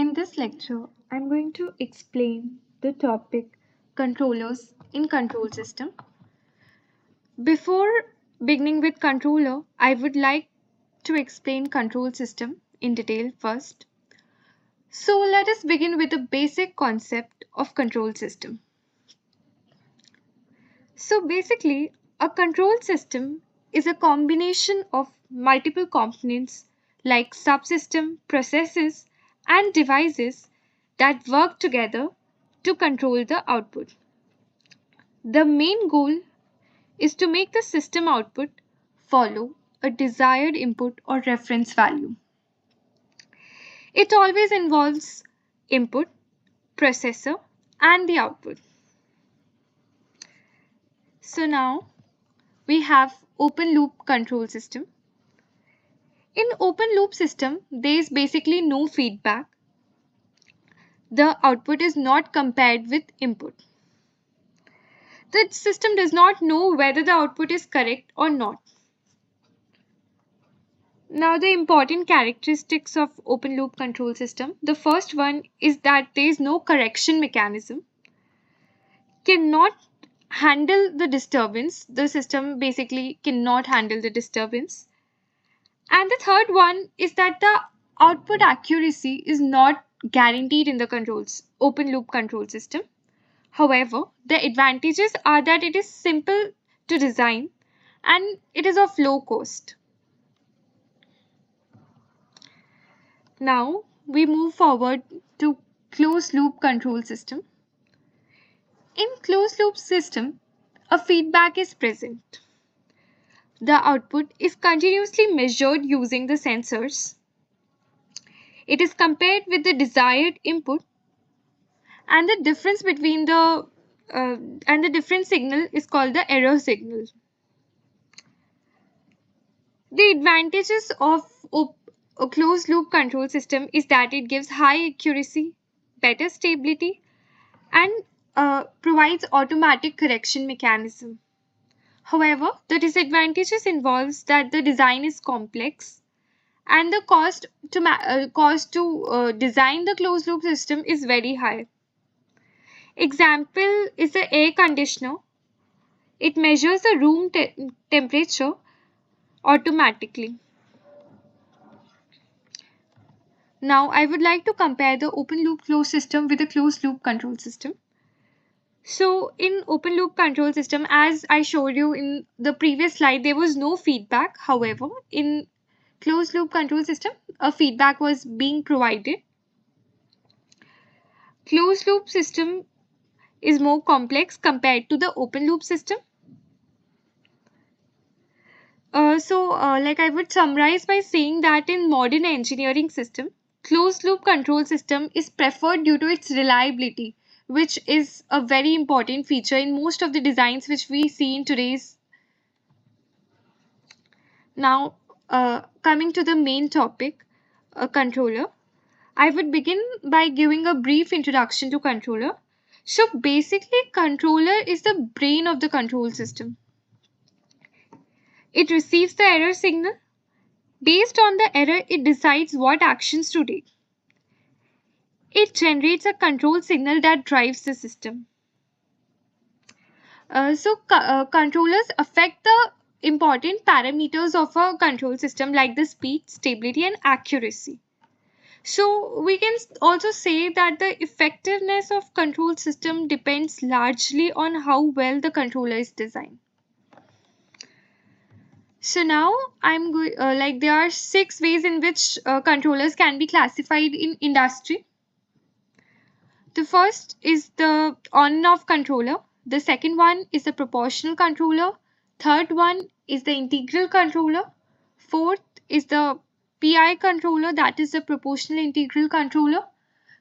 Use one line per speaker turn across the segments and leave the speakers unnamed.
In this lecture, I'm going to explain the topic controllers in control system. Before beginning with controller, I would like to explain control system in detail first. So let us begin with the basic concept of control system. So basically, a control system is a combination of multiple components like subsystem, processes, and devices that work together to control the output. The main goal is to make the system output follow a desired input or reference value. It always involves input, processor, and the output. So now we have open loop control system. In open loop system, there is basically no feedback. The output is not compared with input. The system does not know whether the output is correct or not. Now the important characteristics of open loop control system. The first one is that there is no correction mechanism. Cannot handle the disturbance. The system basically cannot handle the disturbance. And the third one is that the output accuracy is not guaranteed in the open loop control system. However, the advantages are that it is simple to design and it is of low cost. Now we move forward to closed loop control system. In closed loop system, a feedback is present. The output is continuously measured using the sensors. It is compared with the desired input, and the difference between the different signal is called the error signal. The advantages of a closed loop control system is that it gives high accuracy, better stability, and provides automatic correction mechanism. However, the disadvantages involves that the design is complex and the cost to design the closed loop system is very high. Example is the air conditioner. It measures the room temperature automatically. Now I would like to compare the open loop closed system with the closed loop control system. So in open loop control system, as I showed you in the previous slide, there was no feedback. However, in closed loop control system, a feedback was being provided. Closed loop system is more complex compared to the open loop system. Like I would summarize by saying that in modern engineering system, closed loop control system is preferred due to its reliability, which is a very important feature in most of the designs which we see in today's. Now, coming to the main topic, a controller. I would begin by giving a brief introduction to controller. So basically, controller is the brain of the control system. It receives the error signal. Based on the error, it decides what actions to take. It generates a control signal that drives the system. Controllers affect the important parameters of a control system like the speed, stability, and accuracy. So we can also say that the effectiveness of control system depends largely on how well the controller is designed. So now I'm going like there are 6 ways in which controllers can be classified in industry. The first is the on and off controller. The second one is the proportional controller. Third one is the integral controller. Fourth is the PI controller, that is the proportional integral controller.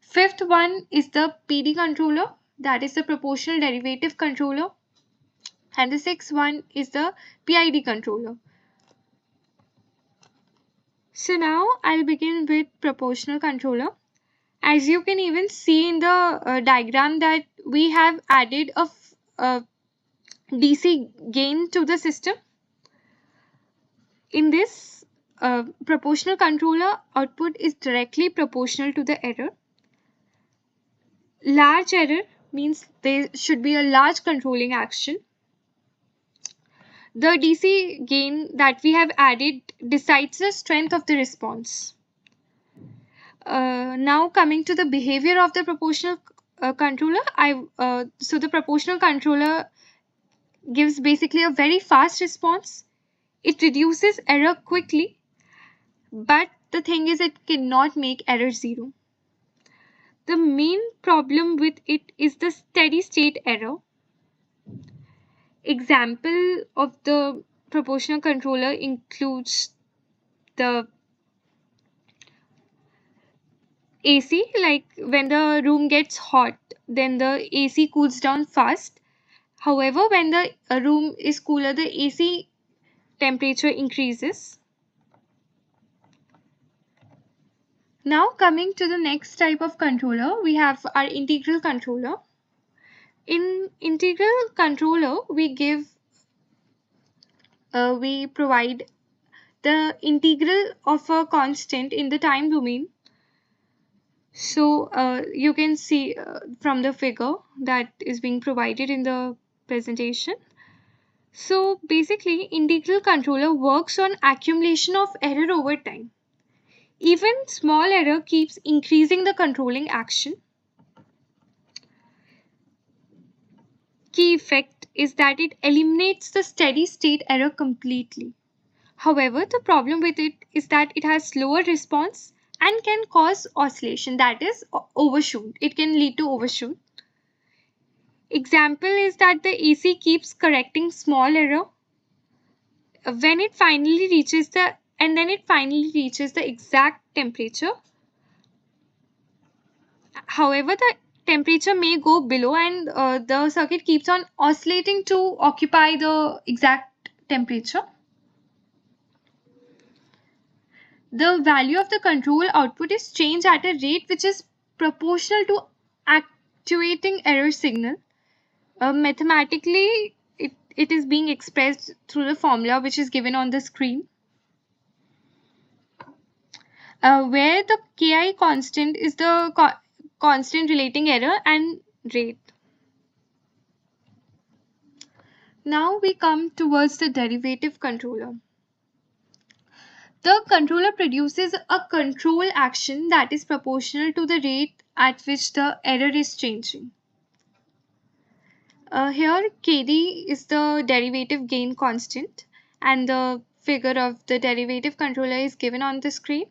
Fifth one is the PD controller, that is the proportional derivative controller. And the sixth one is the PID controller. So now I'll begin with proportional controller. As you can even see in the diagram that we have added a DC gain to the system. In this proportional controller, output is directly proportional to the error. Large error means there should be a large controlling action. The DC gain that we have added decides the strength of the response. Now coming to the behavior of the proportional controller, so the proportional controller gives basically a very fast response. It reduces error quickly, but the thing is it cannot make error zero. The main problem with it is the steady state error. Example of the proportional controller includes the AC, like when the room gets hot, then the AC cools down fast. However, when the room is cooler, the AC temperature increases. Now coming to the next type of controller, we have our integral controller. In integral controller, we provide the integral of a constant in the time domain. So you can see from the figure that is being provided in the presentation. So basically, integral controller works on accumulation of error over time. Even small error keeps increasing the controlling action. Key effect is that it eliminates the steady state error completely. However, the problem with it is that it has slower response and can cause oscillation, that is overshoot. It can lead to overshoot. Example is that the AC keeps correcting small error when it finally reaches the and then it finally reaches the exact temperature. However, the temperature may go below and the circuit keeps on oscillating to occupy the exact temperature. The value of the control output is changed at a rate which is proportional to actuating error signal. Mathematically, it is being expressed through the formula which is given on the screen, where the Ki constant is the constant relating error and rate. Now we come towards the derivative controller. The controller produces a control action that is proportional to the rate at which the error is changing. Here Kd is the derivative gain constant and the figure of the derivative controller is given on the screen.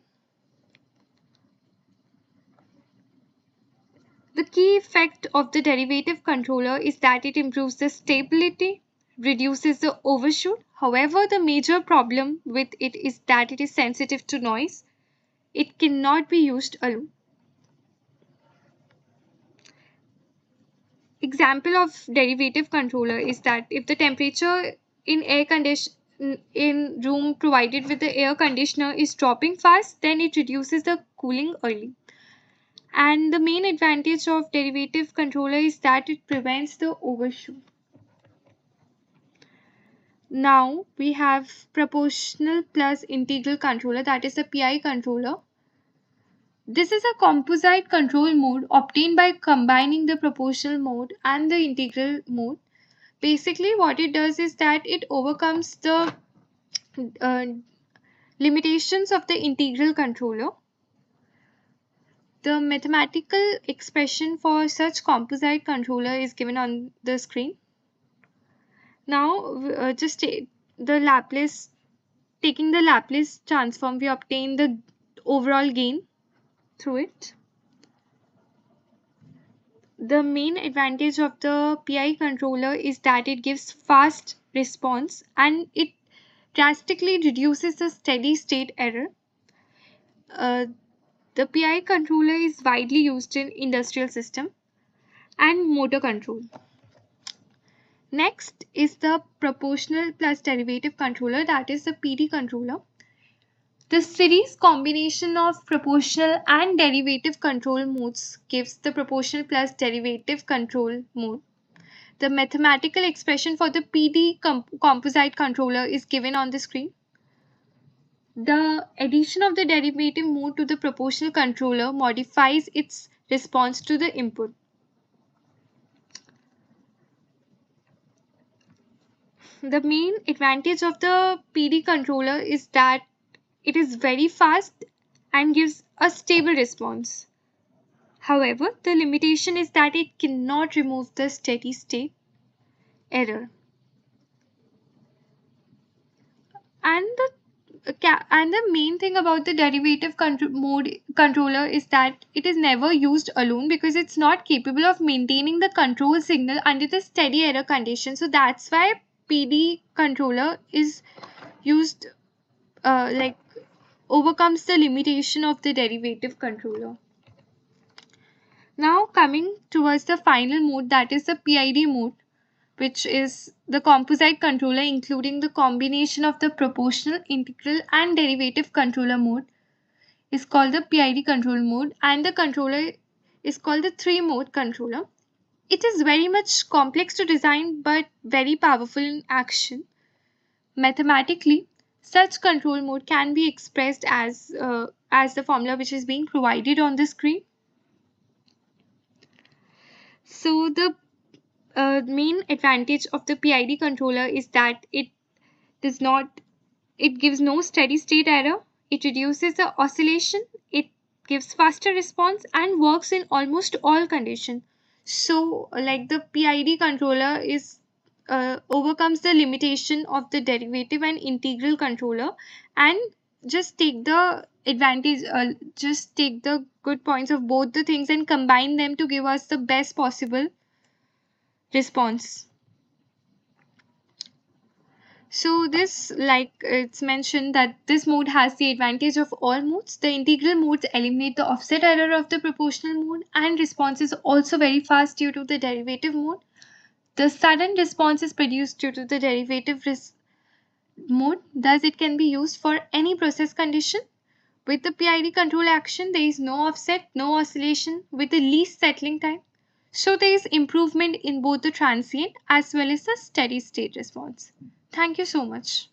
The key effect of the derivative controller is that it improves the stability, reduces the overshoot. However, the major problem with it is that it is sensitive to noise. It cannot be used alone. Example of derivative controller is that if the temperature in room provided with the air conditioner is dropping fast, then it reduces the cooling early. And the main advantage of derivative controller is that it prevents the overshoot. Now we have proportional plus integral controller, that is the PI controller. This is a composite control mode obtained by combining the proportional mode and the integral mode. Basically, what it does is that it overcomes the uh, limitations of the integral controller. The mathematical expression for such composite controller is given on the screen. Now, the Laplace, taking the Laplace transform, we obtain the overall gain through it. The main advantage of the PI controller is that it gives fast response and it drastically reduces the steady state error. The PI controller is widely used in industrial system and motor control. Next is the proportional plus derivative controller, that is the PD controller. The series combination of proportional and derivative control modes gives the proportional plus derivative control mode. The mathematical expression for the PD composite controller is given on the screen. The addition of the derivative mode to the proportional controller modifies its response to the input. The main advantage of the PD controller is that it is very fast and gives a stable response. However, the limitation is that it cannot remove the steady state error. And the main thing about the derivative mode controller is that it is never used alone because it's not capable of maintaining the control signal under the steady error condition. So that's why PD controller is used like overcomes the limitation of the derivative controller. Now coming towards the final mode, that is the PID mode, which is the composite controller including the combination of the proportional, integral and derivative controller mode is called the PID control mode, and the controller is called the three mode controller. It is very much complex to design but very powerful in action. Mathematically, such control mode can be expressed as the formula which is being provided on the screen. So the main advantage of the PID controller is that it gives no steady state error, it reduces the oscillation, it gives faster response and works in almost all conditions. So like the PID controller is overcomes the limitation of the derivative and integral controller, and just take the good points of both the things and combine them to give us the best possible response. So this, like it's mentioned that this mode has the advantage of all modes. The integral modes eliminate the offset error of the proportional mode, and response is also very fast due to the derivative mode. The sudden response is produced due to the derivative mode, thus it can be used for any process condition. With the PID control action, there is no offset, no oscillation with the least settling time. So there is improvement in both the transient as well as the steady state response. Thank you so much.